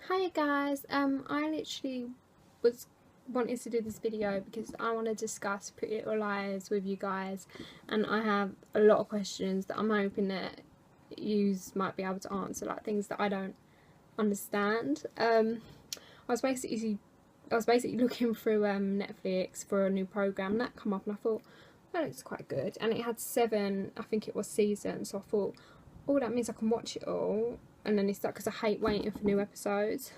Hi guys, I literally was wanting to do this video because I want to discuss Pretty Little Liars with you guys, and I have a lot of questions that I'm hoping that you might be able to answer, like things that I don't understand. I was basically looking through Netflix for a new program that come up, and I thought that looks quite good, and it had 7, I think it was, seasons. So I thought, oh, that means I can watch it all. And then it's like, because I hate waiting for new episodes.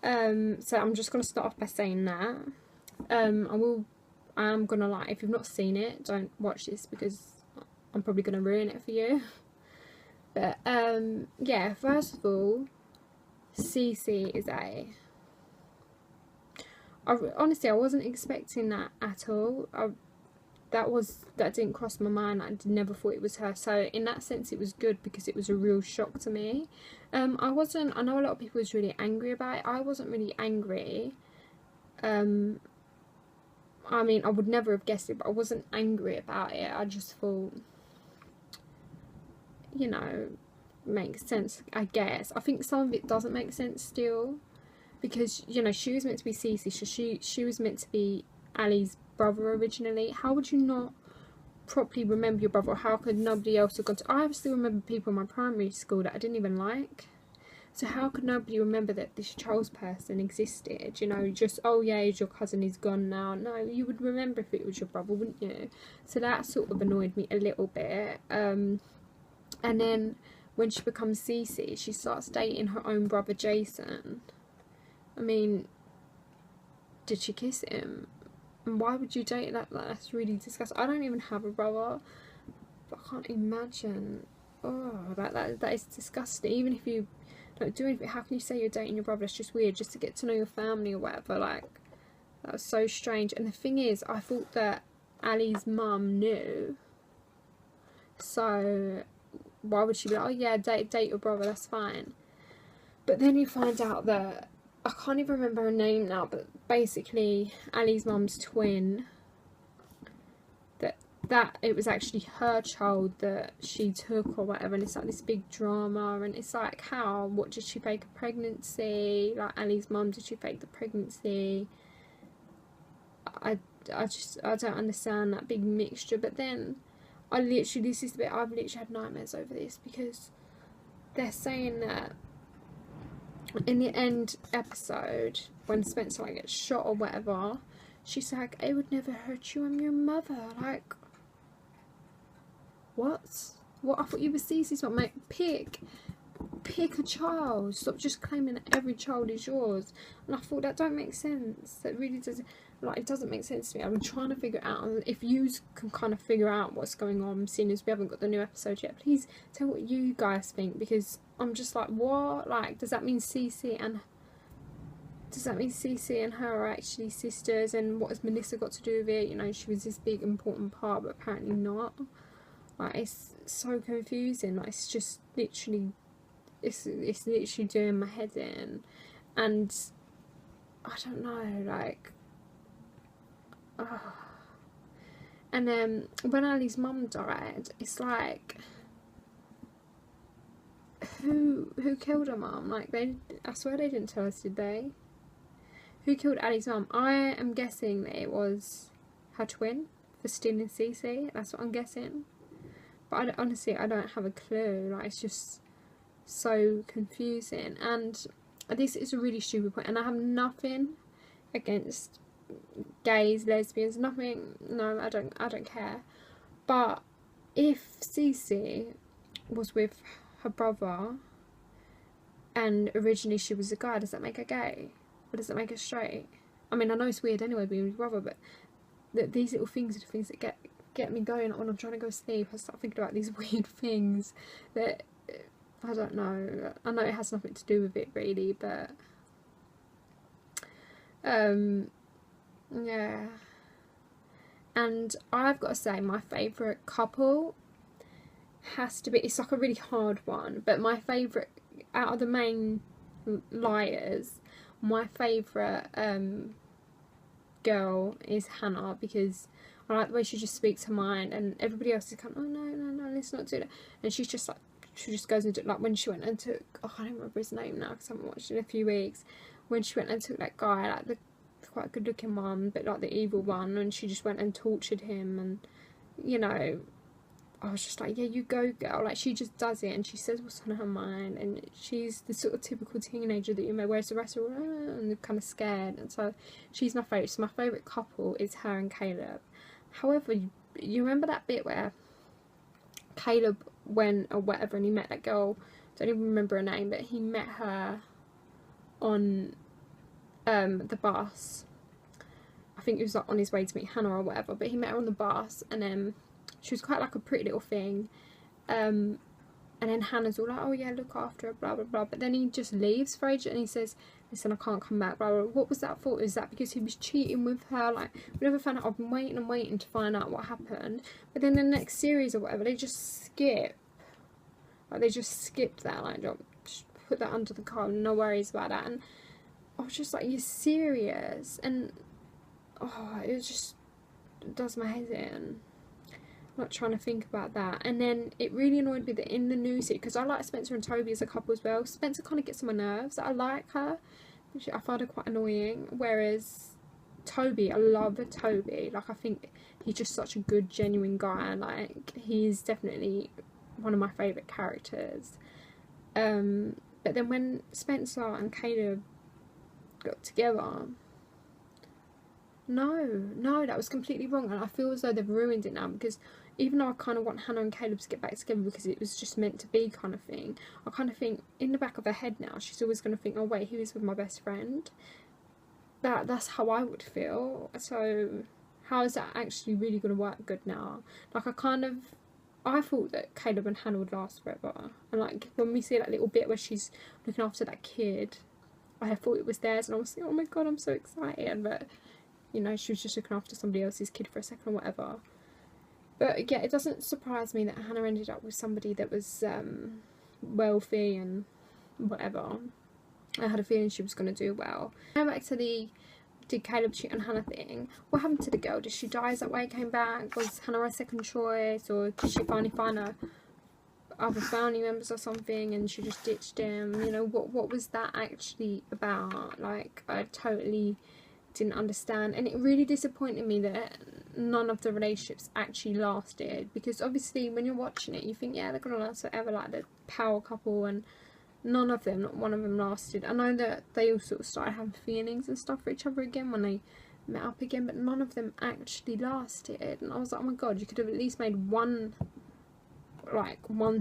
So I'm just gonna start off by saying that. I'm gonna, like, if you've not seen it, don't watch this because I'm probably gonna ruin it for you. But yeah, first of all, Cece is honestly, I wasn't expecting that at all. That didn't cross my mind. I never thought it was her. So in that sense, it was good because it was a real shock to me. I know a lot of people was really angry about it. I wasn't really angry. I mean, I would never have guessed it, but I wasn't angry about it. I just thought, you know, makes sense, I guess. I think some of it doesn't make sense still, because, you know, she was meant to be Cece, so she was meant to be Ali's brother originally. How would you not properly remember your brother? Or how could nobody else have gone to... I still remember people in my primary school that I didn't even like. So how could nobody remember that this Charles person existed? You know, just, oh yeah, your cousin is gone now. No, you would remember if it was your brother, wouldn't you? So that sort of annoyed me a little bit. And then when she becomes Cece, she starts dating her own brother Jason. I mean, did she kiss him? And why would you date that? That's really disgusting. I don't even have a brother, but I can't imagine. Oh, that is disgusting. Even if you don't do anything, how can you say you're dating your brother? It's just weird, just to get to know your family or whatever. Like, that was so strange. And the thing is, I thought that Ali's mum knew. So why would she be like, oh yeah, date your brother, that's fine. But then you find out that, I can't even remember her name now, but basically Ali's mum's twin, that it was actually her child that she took or whatever, and it's like this big drama, and it's like, how, what, did she fake a pregnancy? Like, Ali's mum, did she fake the pregnancy? I don't understand that big mixture. But then this is the bit, I've literally had nightmares over this, because they're saying that in the end episode, when Spencer, like, gets shot or whatever, she's like, it would never hurt you, I'm your mother. Like, what? I thought you were Cece's mum, mate. Pick a child. Stop just claiming that every child is yours. And I thought, that don't make sense. That really doesn't, like, it doesn't make sense to me. I've been trying to figure it out. If you can kind of figure out what's going on, seeing as we haven't got the new episode yet, please tell what you guys think, because I'm just like, what? Like, does that mean Cece and her are actually sisters? And what has Melissa got to do with it? You know, she was this big important part, but apparently not. Like, it's so confusing. Like, it's just literally, it's literally doing my head in. And I don't know, like, and then when Ali's mum died, it's like, who killed her mum? Like, I swear they didn't tell us, did they? Who killed Ali's mum? I am guessing that it was her twin for stealing Cece. That's what I'm guessing. But honestly, I don't have a clue. Like, it's just so confusing. And this is a really stupid point, and I have nothing against gays, lesbians, nothing. No, I don't care. But if Cece was with her brother and originally she was a guy, does that make her gay? Or does that make her straight? I mean, I know it's weird anyway being with your brother, but these little things are the things that get me going. When I'm trying to go to sleep, I start thinking about these weird things that, I don't know. I know it has nothing to do with it really, but yeah. And I've got to say, my favourite couple has to be, it's like a really hard one, but my favourite out of the main liars, my favourite girl is Hannah, because I like the way she just speaks her mind, and everybody else is kind of, oh no, let's not do that, and she's just like she just goes into, like, when she went and took, oh, I don't remember his name now because I haven't watched it in a few weeks, when she went and took that guy, like the quite good looking one, but like the evil one, and she just went and tortured him, and you know, I was just like, yeah, you go girl, like she just does it and she says what's on her mind, and she's the sort of typical teenager that you may, whereas the rest are and they're kind of scared, and so she's my favourite. So my favourite couple is her and Caleb. However, you remember that bit where Caleb went or whatever and he met that girl, don't even remember her name, but he met her on the bus. I think he was like on his way to meet Hannah or whatever, but he met her on the bus, and she was quite like a pretty little thing, and then Hannah's all like, oh yeah, look after her, blah blah blah, but then he just leaves for ages and he says, listen, I can't come back, blah blah. What was that for? Is that because he was cheating with her? Like, we never found out. I've been waiting and waiting to find out what happened, but then the next series or whatever, they just skip, like they just skipped that, like just put that under the car, no worries about that. And I was just like, you're serious? And oh, it just does my head in. I'm not trying to think about that. And then it really annoyed me that in the new series, because I like Spencer and Toby as a couple as well, Spencer kind of gets on my nerves. I like her, which I find her quite annoying, whereas Toby, I love Toby. Like, I think he's just such a good, genuine guy. Like, he's definitely one of my favourite characters. But then when Spencer and Caleb got together, no, that was completely wrong, and I feel as though they've ruined it now, because even though I kind of want Hannah and Caleb to get back together because it was just meant to be kind of thing, I kind of think in the back of her head now she's always going to think, oh wait, he was with my best friend. That's how I would feel. So how is that actually really going to work good now? Like, I thought that Caleb and Hannah would last forever, and like when we see that little bit where she's looking after that kid, I thought it was theirs, and I was like, oh my god, I'm so excited, but you know, she was just looking after somebody else's kid for a second or whatever. But yeah, it doesn't surprise me that Hannah ended up with somebody that was wealthy and whatever. I had a feeling she was going to do well. Now back to the did Caleb cheat on Hannah thing. What happened to the girl? Did she die? Is that why it came back? Was Hannah her second choice? Or did she finally find her other family members or something and she just ditched him? You know, what was that actually about? Like, I totally didn't understand, and it really disappointed me that none of the relationships actually lasted, because obviously when you're watching it you think, yeah, they're gonna last forever, like the power couple, and none of them, not one of them lasted. I know that they all sort of started having feelings and stuff for each other again when they met up again, but none of them actually lasted, and I was like, oh my god, you could have at least made one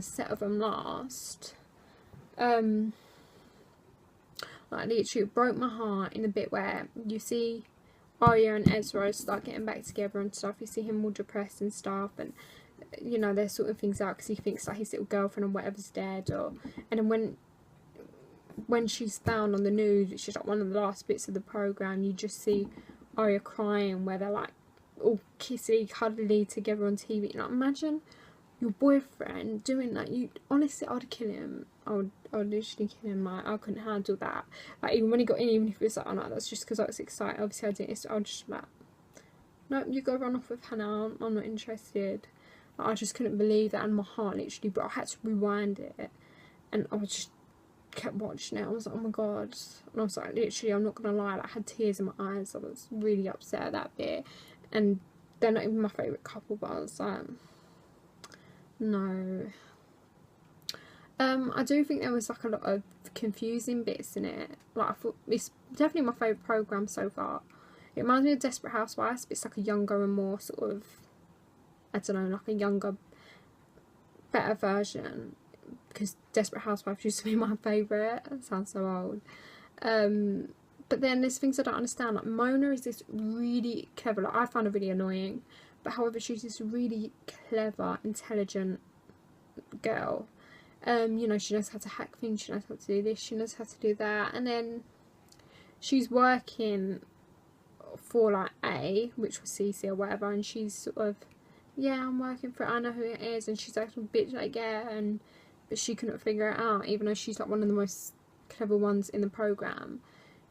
set of them last. Like, literally, it broke my heart in the bit where you see Arya and Ezra start getting back together and stuff. You see him all depressed and stuff, and you know, they're sorting things out because he thinks like his little girlfriend or whatever's dead. And then when she's found on the news, which is like one of the last bits of the program, you just see Arya crying where they're like all kissy, cuddly together on TV. Like, imagine your boyfriend doing that. You honestly, I'd kill him. I would literally kill him. Like, I couldn't handle that. Like, even when he got in, even if it was like, oh no, that's just because I was excited, obviously I didn't, so I was just like, no, you go run off with Hannah, I'm not interested. Like, I just couldn't believe that, and my heart literally, but I had to rewind it, and I just kept watching it. I was like, oh my god, and I was like, literally, I'm not gonna lie, like, I had tears in my eyes. I was really upset at that bit, and they're not even my favourite couple, but I was like, no. I do think there was like a lot of confusing bits in it. Like, I thought it's definitely my favourite programme so far. It reminds me of Desperate Housewives, but it's like a younger and more sort of, I don't know, like a younger, better version. Because Desperate Housewives used to be my favourite. That sounds so old. But then there's things I don't understand. Like, Mona is this really clever, like, I find her really annoying, but however, she's this really clever, intelligent girl. You know, she knows how to hack things, she knows how to do this, she knows how to do that, and then she's working for like A, which was CC or whatever, and she's sort of, yeah, I'm working for it, I know who it is, and she's acting a bitch like, yeah, but she couldn't figure it out, even though she's like one of the most clever ones in the programme.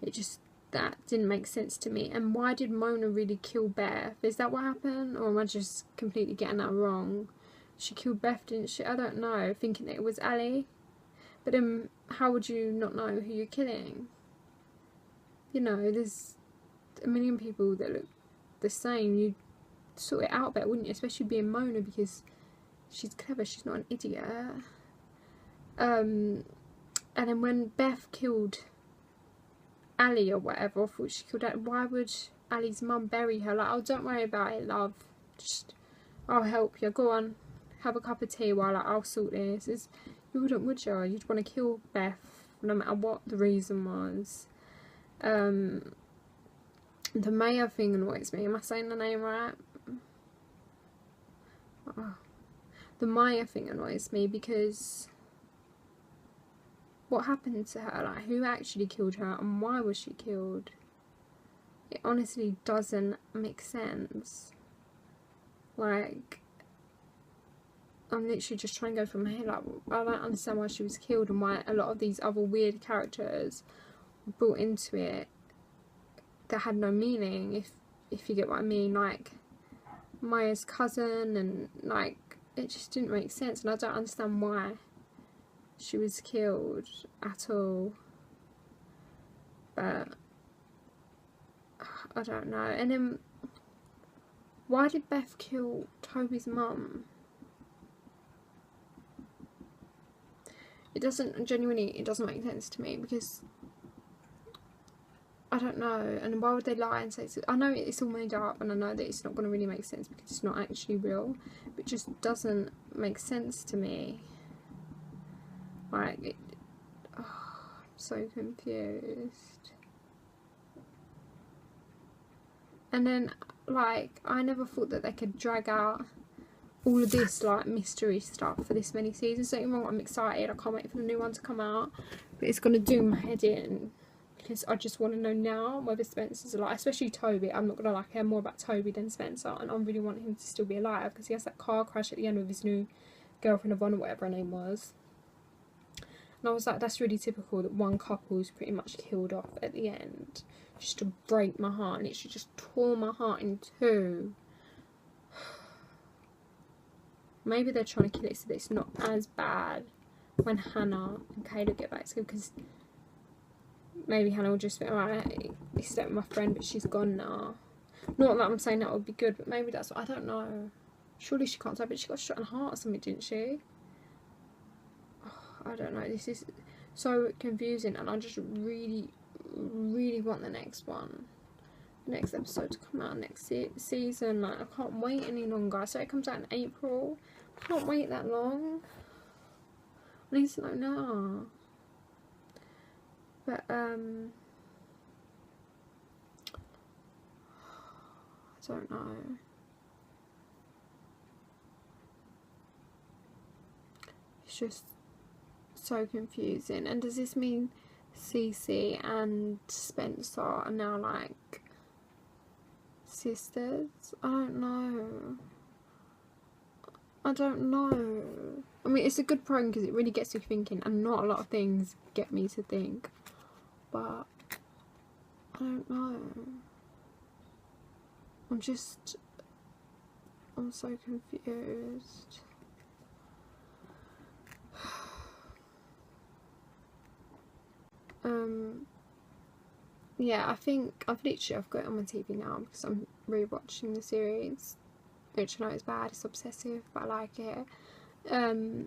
It just, that didn't make sense to me. And why did Mona really kill Beth? Is that what happened, or am I just completely getting that wrong? she killed Beth, didn't she? I don't know, thinking that it was Ali. But then how would you not know who you're killing? You know, there's a million people that look the same. You'd sort it out better, wouldn't you? Especially being Mona, because she's clever, she's not an idiot. And then when Beth killed Ali or whatever, I thought she killed Ali. Why would Ali's mum bury her? Like, oh, don't worry about it, love. Just, I'll help you. Go on, have a cup of tea while I'll sort this. You wouldn't, would you? You'd want to kill Beth, no matter what the reason was. The Maya thing annoys me. Am I saying the name right? Oh. The Maya thing annoys me because what happened to her? Like, who actually killed her and why was she killed? It honestly doesn't make sense. Like, I'm literally just trying to go from my head. Like, I don't understand why she was killed and why a lot of these other weird characters were brought into it that had no meaning, if you get what I mean. Like, Maya's cousin, and like, it just didn't make sense, and I don't understand why she was killed at all. But I don't know. And then why did Beth kill Toby's mum? It doesn't make sense to me, because I don't know. And why would they lie and say, I know it's all made up, and I know that it's not going to really make sense because it's not actually real, but it just doesn't make sense to me. Like, I'm so confused. And then, like, I never thought that they could drag out all of this, like, mystery stuff for this many seasons. Don't get me wrong, I'm excited. I can't wait for the new one to come out. But it's going to do my head in, because I just want to know now whether Spencer's alive. Especially Toby. I'm not going to care more about Toby than Spencer. And I really want him to still be alive, because he has that car crash at the end with his new girlfriend, Yvonne, or whatever her name was. And I was like, that's really typical that one couple's pretty much killed off at the end. Just to break my heart. And it just tore my heart in two. Maybe they're trying to kill it so that it's not as bad when Hannah and Caleb get back together, because maybe Hannah will just think, alright, he slept with my friend, but she's gone now. Not that I'm saying that would be good, but maybe that's what, I don't know. Surely she can't die, but she got shot in the heart or something, didn't she? I don't know, this is so confusing, and I just really, really want the next one, the next episode to come out next season. Like, I can't wait any longer. So it comes out in April. I can't wait that long. I need to know now. But I don't know. It's just so confusing. And does this mean Cece and Spencer are now like sisters? I don't know. I mean, it's a good program because it really gets you thinking, and not a lot of things get me to think, but I don't know. I'm so confused. Yeah, I think I've got it on my TV now because I'm rewatching the series, which I know is bad, it's obsessive, but I like it.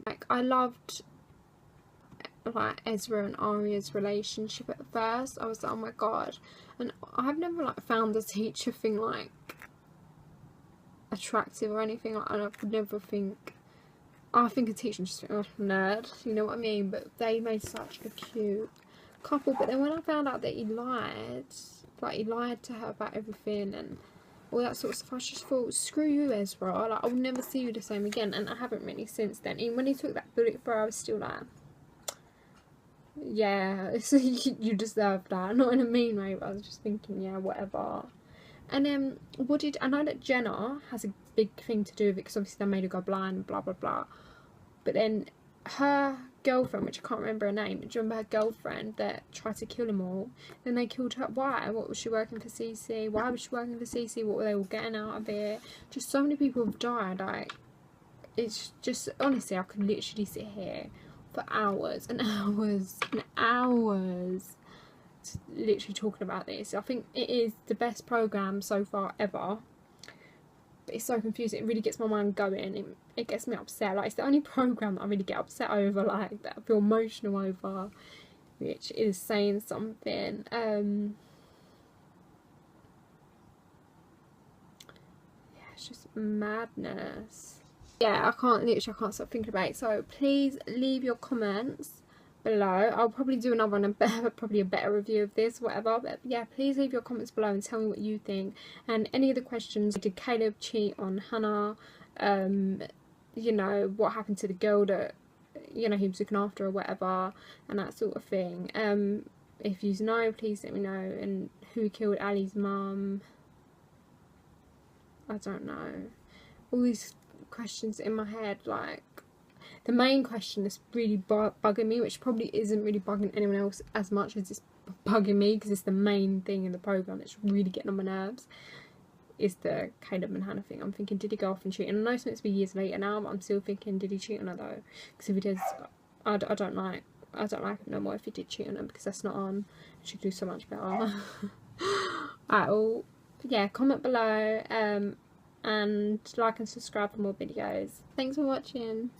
Like, I loved like Ezra and Arya's relationship at first. I was like, oh my god. And I've never like found the teacher thing like attractive or anything. Like, I would never think, I think a teacher just think, oh, nerd, you know what I mean? But they made such a cute couple. But then when I found out that he lied to her about everything and all that sort of stuff, I just thought, screw you, Ezra, like, I'll never see you the same again. And I haven't really since then. Even when he took that bullet for her, I was still like, yeah, you deserve that. Not in a mean way, but I was just thinking, yeah, whatever. And then I know that Jenna has a big thing to do with it, because obviously they made her go blind, blah blah blah. But then her girlfriend, which I can't remember her name, do you remember her girlfriend that tried to kill them all? Then they killed her. Why? What, was she working for CC? Why was she working for CC? What were they all getting out of it? Just so many people have died. Like, it's just, honestly, I could literally sit here for hours and hours and hours literally talking about this. I think it is the best programme so far ever, but it's so confusing. It really gets my mind going. It gets me upset. Like, it's the only programme that I really get upset over, like, that I feel emotional over, which is saying something. Yeah, it's just madness. Yeah, I can't stop thinking about it. So please leave your comments below. I'll probably do another one, probably a better review of this, whatever. But yeah, please leave your comments below and tell me what you think. And any of the questions: did Caleb cheat on Hannah? You know, what happened to the girl that, you know, he was looking after or whatever, and that sort of thing. If you know, please let me know. And who killed Ali's mum? I don't know. All these questions in my head, like, the main question that's really bugging me, which probably isn't really bugging anyone else as much as it's bugging me, because it's the main thing in the programme that's really getting on my nerves, is the Caleb and Hannah thing. I'm thinking, did he go off and cheat? And I know it's meant to be years later now, but I'm still thinking, did he cheat on her though? Because if he does, I don't like him no more if he did cheat on her, because that's not on. She could do so much better. Alright, well, yeah, comment below, and like and subscribe for more videos. Thanks for watching.